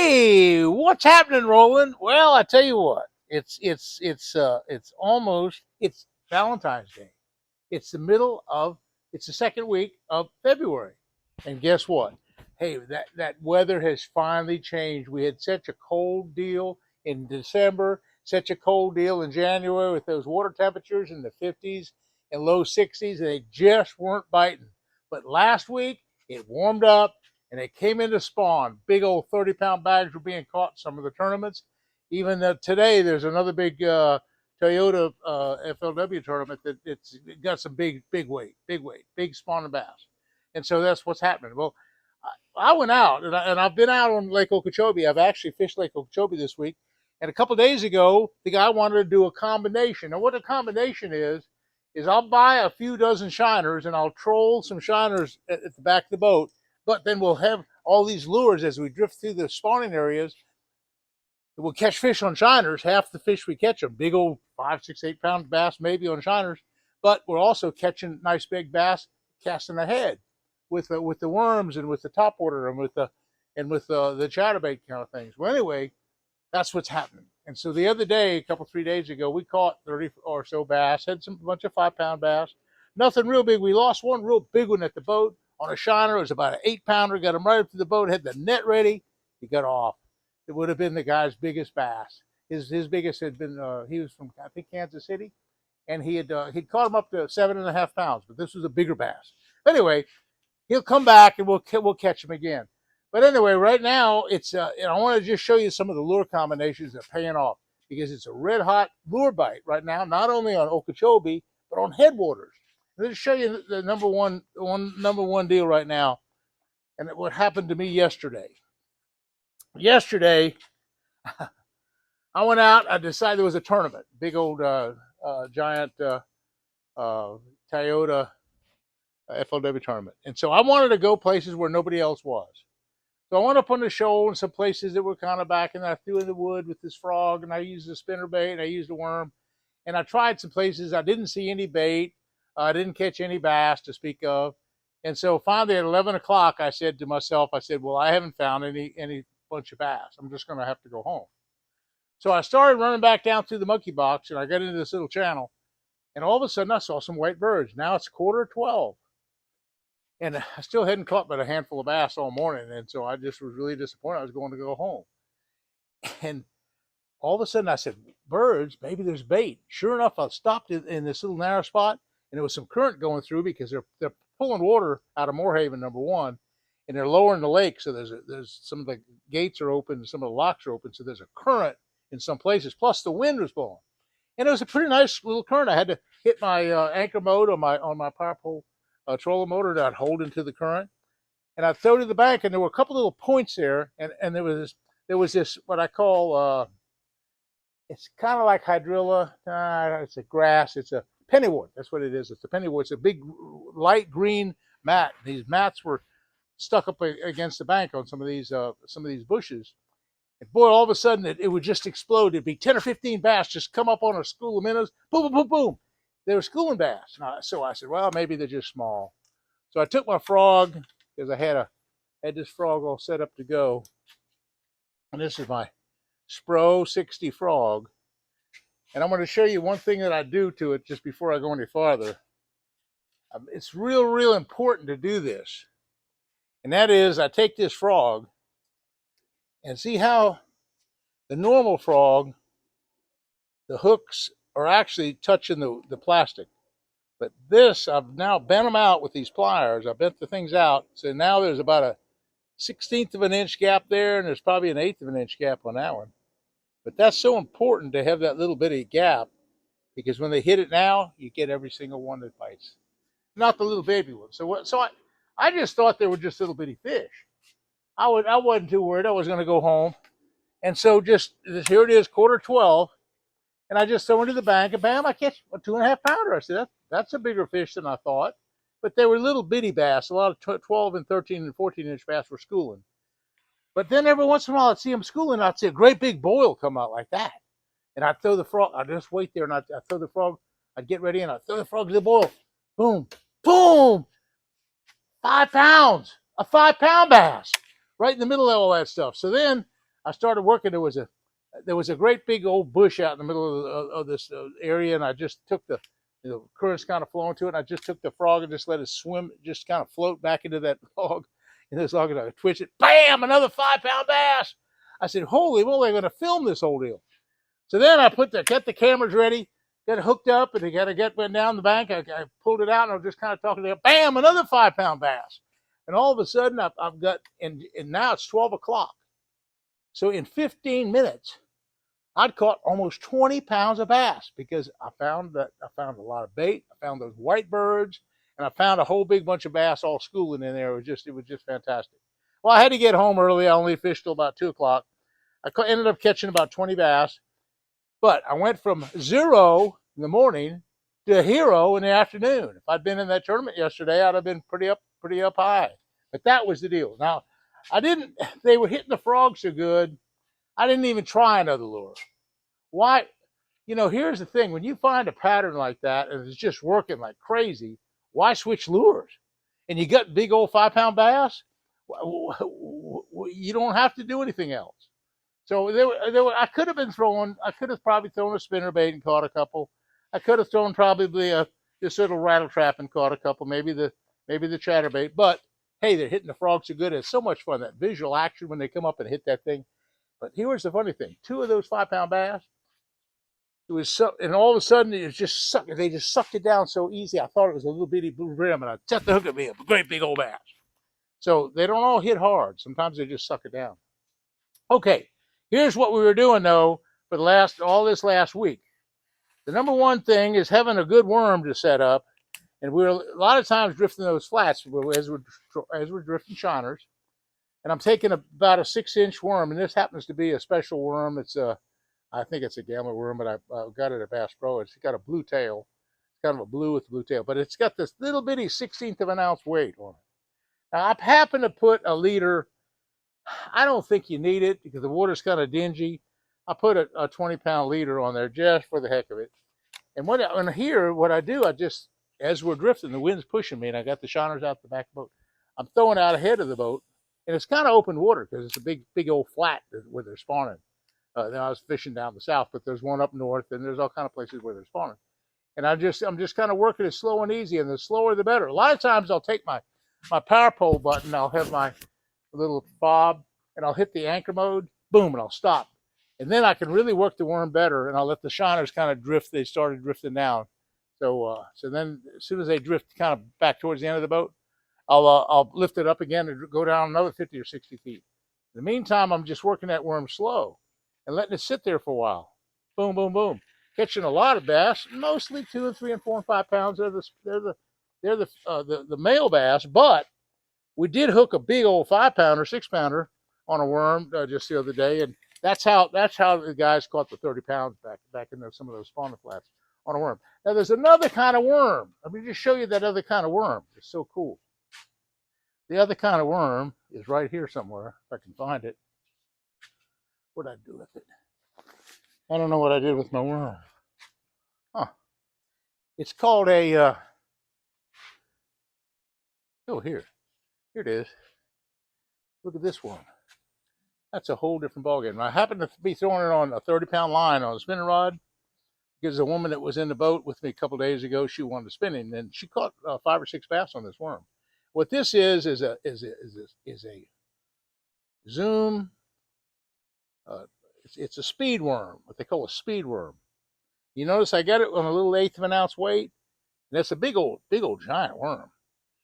Hey, what's happening, Roland? Well, I tell you what, it's Valentine's Day. It's the second week of February, and guess what? Hey, that weather has finally changed. We had such a cold deal in December, such a cold deal in January with those water temperatures in the 50s and low 60s, and they just weren't biting. But last week it warmed up and they came into spawn. Big old 30-pound bags were being caught in some of the tournaments. Even today, there's another big Toyota FLW tournament that it's got some big weight, big spawning bass. And so that's what's happening. Well, I went out, and I've been out on Lake Okeechobee. I've actually fished Lake Okeechobee this week. And a couple of days ago, the guy wanted to do a combination. And what a combination is I'll buy a few dozen shiners, and I'll troll some shiners at the back of the boat. But then we'll have all these lures as we drift through the spawning areas. We'll catch fish on shiners. Half the fish we catch them, big old 5, 6, 8-pound bass maybe on shiners. But we're also catching nice big bass casting ahead with the worms and with the topwater and with the chatterbait kind of things. Well, anyway, that's what's happening. And so the other day, 3 days ago, we caught 30 or so bass. Had a bunch of 5-pound bass. Nothing real big. We lost one real big one at the boat on a shiner. It was about an 8-pounder. Got him right up to the boat. Had the net ready. He got off. It would have been the guy's biggest bass. His biggest had been he was from, I think, Kansas City, and he'd caught him up to 7.5 pounds. But this was a bigger bass. Anyway, he'll come back and we'll catch him again. But anyway, right now it's I want to just show you some of the lure combinations that are paying off because it's a red hot lure bite right now, not only on Okeechobee but on headwaters. Let me show you the number one deal right now, and what happened to me yesterday. Yesterday, I went out. I decided there was a tournament, big old giant Toyota FLW tournament, and so I wanted to go places where nobody else was. So I went up on the shoal and some places that were kind of back, and I threw in the wood with this frog, and I used the spinnerbait, and I used the worm, and I tried some places. I didn't see any bait. I didn't catch any bass to speak of. And so finally at 11 o'clock, I said to myself, well, I haven't found any bunch of bass. I'm just going to have to go home. So I started running back down through the monkey box, and I got into this little channel, and all of a sudden I saw some white birds. Now it's 11:45. And I still hadn't caught but a handful of bass all morning. And so I just was really disappointed. I was going to go home. And all of a sudden I said, birds, maybe there's bait. Sure enough, I stopped in this little narrow spot, and there was some current going through because they're pulling water out of Moorhaven, number one, and they're lowering the lake. So there's some of the gates are open, some of the locks are open. So there's a current in some places. Plus the wind was blowing. And it was a pretty nice little current. I had to hit my anchor mode on my power pole trolling motor that I'd hold into the current, and I'd throw to the bank, and there were a couple little points there, and there was this what I call it's kind of like hydrilla. It's a grass. It's a pennywort. That's what it is. It's a pennywort. It's a big light green mat. These mats were stuck up against the bank on some of these bushes. And boy, all of a sudden it would just explode. It'd be 10 or 15 bass just come up on a school of minnows. Boom, boom, boom, boom. They were schooling bass. So I said, well, maybe they're just small. So I took my frog, because I had this frog all set up to go. And this is my Spro 60 frog. And I'm going to show you one thing that I do to it just before I go any farther. It's real important to do this. And that is, I take this frog and see how the normal frog, the hooks are actually touching the plastic. But this, I've now bent them out with these pliers. I bent the things out. So now there's about a 1/16 of an inch gap there, and there's probably an 1/8 of an inch gap on that one. But that's so important to have that little bitty gap, because when they hit it now, you get every single one that bites. Not the little baby ones. So I just thought they were just little bitty fish. I wasn't too worried. I was going to go home. And so here it is, 11:45. And I just throw into the bank, and bam, I catch a 2.5 pounder. I said, that's a bigger fish than I thought. But they were little bitty bass. A lot of 12 and 13 and 14-inch bass were schooling. But then every once in a while, I'd see them schooling, and I'd see a great big boil come out like that. And I'd throw the frog. I'd just wait there, and I'd throw the frog. I'd get ready, and I'd throw the frog to the boil. Boom, boom, 5 pounds, a 5-pound bass, right in the middle of all that stuff. So then I started working. There was a great big old bush out in the middle of this area, and I just took the current's kind of flowing to it. And I just took the frog and just let it swim, just kind of float back into that log. And this log, and I twitch it, bam, another 5-pound bass. I said, holy moly, I'm going to film this whole deal. So then I got the cameras ready, got it hooked up, and went down the bank. I pulled it out, and I was just kind of talking to them. Bam, another 5-pound bass. And all of a sudden, I've got, and now it's 12 o'clock. So in 15 minutes, I'd caught almost 20 pounds of bass because I found a lot of bait. I found those white birds, and I found a whole big bunch of bass all schooling in there. It was just fantastic. Well, I had to get home early. I only fished till about 2 o'clock. I ended up catching about 20 bass, but I went from 0 in the morning to a hero in the afternoon. If I'd been in that tournament yesterday, I'd have been pretty up high. But that was the deal. Now, they were hitting the frogs so good, I didn't even try another lure. Why? Here's the thing. When you find a pattern like that and it's just working like crazy, why switch lures? And you got big old 5-pound bass, you don't have to do anything else. So I could have probably thrown a spinnerbait and caught a couple. I could have thrown probably this little rattle trap and caught a couple, maybe the chatterbait. But hey, they're hitting the frogs so good. It's so much fun, that visual action when they come up and hit that thing. But here's the funny thing: 2 of those 5-pound bass, and all of a sudden it was just they just sucked it down so easy. I thought it was a little bitty blue brim, and I set the hook at me, a great big old bass. So they don't all hit hard. Sometimes they just suck it down. Okay, here's what we were doing though for all this last week. The number one thing is having a good worm to set up, and we're a lot of times drifting those flats as we're drifting shiners. And I'm taking about a 6-inch worm, and this happens to be a special worm. I think it's a gamma worm, but I got it at Bass Pro. It's got a blue tail. It's kind of a blue with a blue tail, but it's got this little bitty 1/16 of an ounce weight on it. Now, I happen to put a leader. I don't think you need it because the water's kind of dingy. I put a 20-pound leader on there just for the heck of it. And what I do, as we're drifting, the wind's pushing me, and I got the shiners out the back of the boat. I'm throwing out ahead of the boat. And it's kind of open water because it's a big old flat where they're spawning. Now I was fishing down the south, but there's one up north, and there's all kind of places where they're spawning. And I'm just kind of working it slow and easy, and the slower the better. A lot of times I'll take my power pole button, I'll have my little fob, and I'll hit the anchor mode, boom, and I'll stop. And then I can really work the worm better, and I'll let the shiners kind of drift. They started drifting down. So then as soon as they drift kind of back towards the end of the boat, I'll lift it up again and go down another 50 or 60 feet. In the meantime, I'm just working that worm slow and letting it sit there for a while. Boom, boom, boom. Catching a lot of bass, mostly 2 and 3 and 4 and 5 pounds. They're the male bass, but we did hook a big old 5-pounder, 6-pounder on a worm just the other day, and that's how the guys caught the 30 pounds back in some of those spawning flats on a worm. Now there's another kind of worm. Let me just show you that other kind of worm. It's so cool. The other kind of worm is right here somewhere, if I can find it. What'd I do with it? I don't know what I did with my worm. Huh. It's called a, oh, here it is. Look at this one. That's a whole different ballgame. I happened to be throwing it on a 30-pound line on a spinning rod because the woman that was in the boat with me a couple days ago, she wanted to spin it, and she caught 5 or 6 bass on this worm. What this is a zoom. It's a speed worm, what they call a speed worm. You notice I got it on a little 1/8 of an ounce weight, and that's a big old giant worm.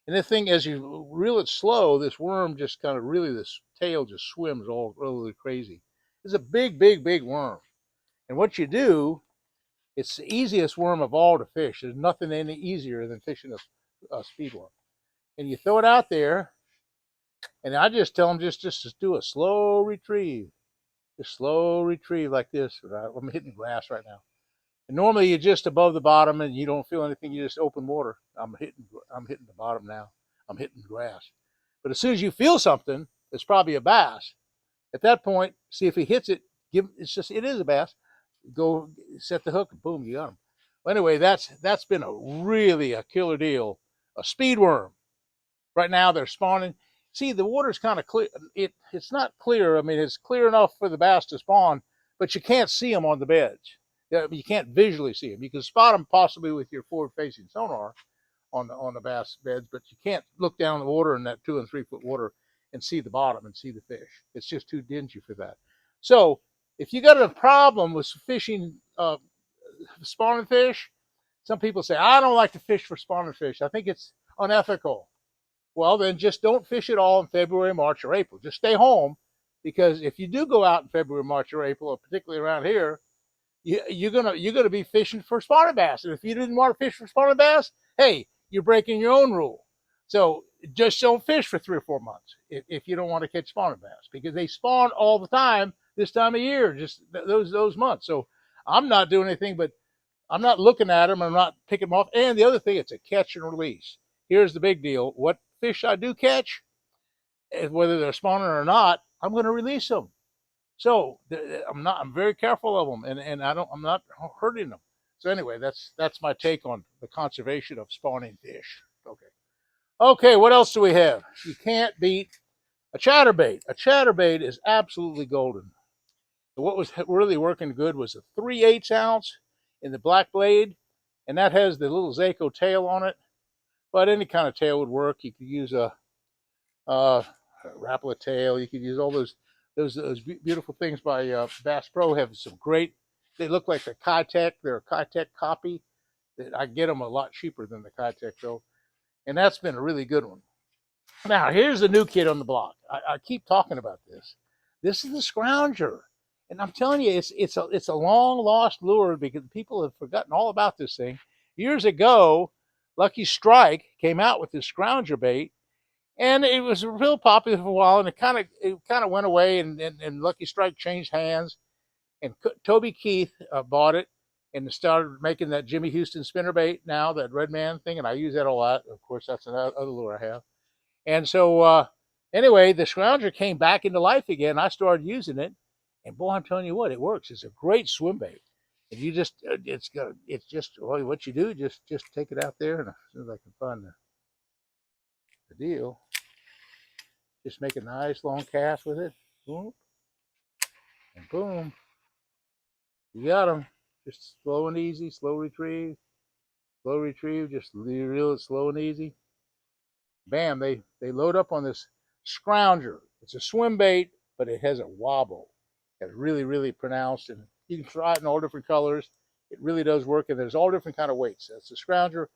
And the thing, as you reel it slow, this worm just kind of this tail just swims all really crazy. It's a big worm. And what you do, it's the easiest worm of all to fish. There's nothing any easier than fishing a speed worm. And you throw it out there, and I just tell them just do a slow retrieve. Just slow retrieve like this. I'm hitting grass right now. And normally you're just above the bottom and you don't feel anything. You just open water. I'm hitting the bottom now. I'm hitting grass. But as soon as you feel something, it's probably a bass. At that point, see if he hits it. It is a bass. Go set the hook, and boom, you got him. Well, anyway, that's been a killer deal. A speed worm. Right now they're spawning. see, the water's kind of clear. It's not clear. I mean, it's clear enough for the bass to spawn, but you can't see them on the beds. You can't visually see them. You can spot them possibly with your forward-facing sonar on the bass beds, but you can't look down the water in that 2 and 3 foot water and see the bottom and see the fish. It's just too dingy for that. So if you got a problem with fishing spawning fish, some people say, I don't like to fish for spawning fish. I think it's unethical. Well, then just don't fish at all in February, March, or April. Just stay home, because if you do go out in February, March, or April, or particularly around here, you're gonna be fishing for spawning bass. And if you didn't want to fish for spawning bass, hey, you're breaking your own rule. So just don't fish for 3 or 4 months if you don't want to catch spawning bass, because they spawn all the time this time of year, just those months. So I'm not doing anything, but I'm not looking at them. I'm not picking them off. And the other thing, it's a catch and release. Here's the big deal. What fish I do catch, whether they're spawning or not, I'm going to release them. So I'm very careful of them, and I'm not hurting them. So anyway, that's my take on the conservation of spawning fish. Okay, what else do we have? You can't beat a chatterbait. A chatterbait is absolutely golden. What was really working good was a 3/8 ounce in the black blade, and that has the little Zaco tail on it. But any kind of tail would work. You could use a Rapala tail. You could use all those beautiful things by Bass Pro. Have some great. They look like the Kitech. They're a Kitech copy. I get them a lot cheaper than the Kitech though, and that's been a really good one. Now here's the new kid on the block. I keep talking about this. This is the scrounger, and I'm telling you, it's a long lost lure, because people have forgotten all about this thing. Years ago, Lucky Strike came out with this scrounger bait, and it was real popular for a while, and it kind of went away, and Lucky Strike changed hands, and Toby Keith bought it and started making that Jimmy Houston spinnerbait now, that Red Man thing, and I use that a lot. Of course, that's another lure I have. And so anyway, the scrounger came back into life again. I started using it, and boy, I'm telling you what, it works. It's a great swim bait. And you just, it's just, well, what you do, just take it out there, and as soon as I can find the deal, just make a nice long cast with it, boom, and boom, you got them. Just slow and easy, slow retrieve, just real slow and easy. Bam, they load up on this scrounger. It's a swim bait, but it has a wobble. It's really, really pronounced, and you can try it in all different colors. It really does work, and there's all different kind of weights. That's the scrounger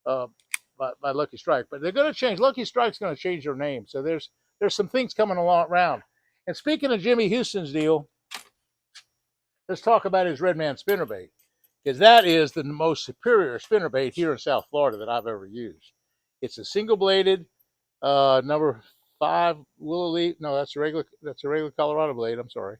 by Lucky Strike. But they're going to change. Lucky Strike's going to change their name. So there's some things coming along around. And speaking of Jimmy Houston's deal, let's talk about his Red Man spinnerbait, because that is the most superior spinnerbait here in South Florida that I've ever used. It's a single-bladed number 5 willow leaf. No, that's a regular Colorado blade. I'm sorry.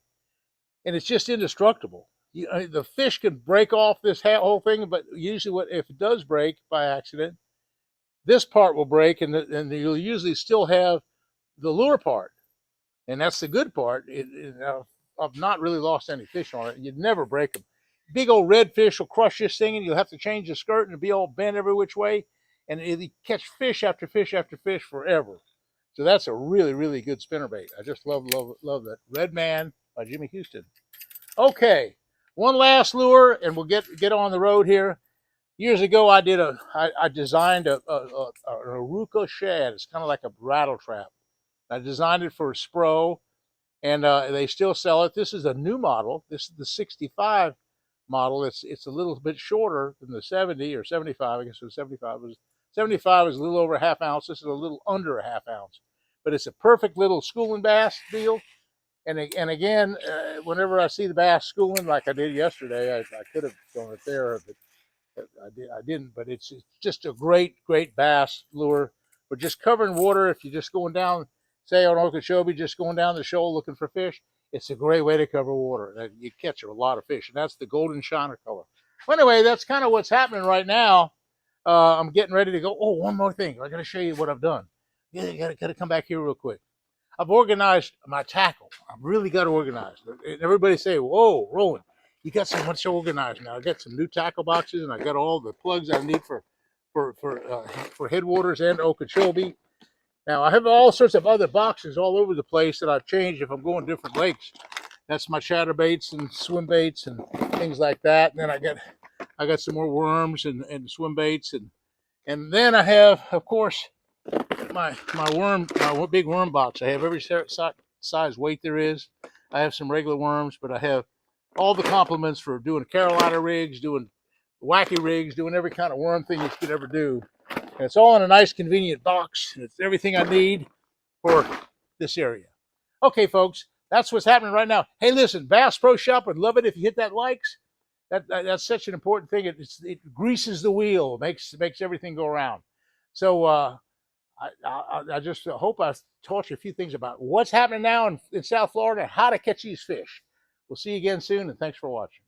And it's just indestructible. The fish can break off this whole thing, but usually, if it does break by accident, this part will break, and you'll usually still have the lure part, and that's the good part. I've not really lost any fish on it. You'd never break them. Big old red fish will crush this thing, and you'll have to change the skirt, and it'll be all bent every which way, and it'll catch fish after fish after fish forever. So that's a really, really good spinnerbait. I just love that. Red Man by Jimmy Houston. Okay, one last lure, and we'll get on the road here. Years ago, I designed an aruka shad. It's kind of like a rattle trap. I designed it for Spro, and they still sell it. This is a new model. This is the 65 model. It's a little bit shorter than the 70 or 75. I guess it was 75. 75 is a little over a half ounce. This is a little under a half ounce. But it's a perfect little schooling bass deal. And again, whenever I see the bass schooling like I did yesterday, I could have thrown it there, but I didn't. But it's just a great bass lure for just covering water. If you're just going down, say on Okeechobee, just going down the shoal looking for fish, it's a great way to cover water. You catch a lot of fish, and that's the golden shiner color. Well, anyway, that's kind of what's happening right now. I'm getting ready to go. Oh, one more thing. I got to show you what I've done. Yeah, got to come back here real quick. I've organized my tackle. I've really got organized. Everybody say, whoa, Roland, you got so much organized now. I got some new tackle boxes, and I got all the plugs I need for headwaters and Okeechobee. Now, I have all sorts of other boxes all over the place that I've changed if I'm going different lakes. That's my chatterbaits and swim baits and things like that. And then I got some more worms and swim baits, and then I have, of course, my big worm box. I have every size weight there is. I have some regular worms, but I have all the complements for doing Carolina rigs, doing wacky rigs, doing every kind of worm thing you could ever do. And it's all in a nice, convenient box. And it's everything I need for this area. Okay, folks, that's what's happening right now. Hey, listen, Bass Pro Shop would love it if you hit that likes. That's such an important thing. It greases the wheel, makes everything go around. So I just hope I taught you a few things about what's happening now in South Florida and how to catch these fish. We'll see you again soon, and thanks for watching.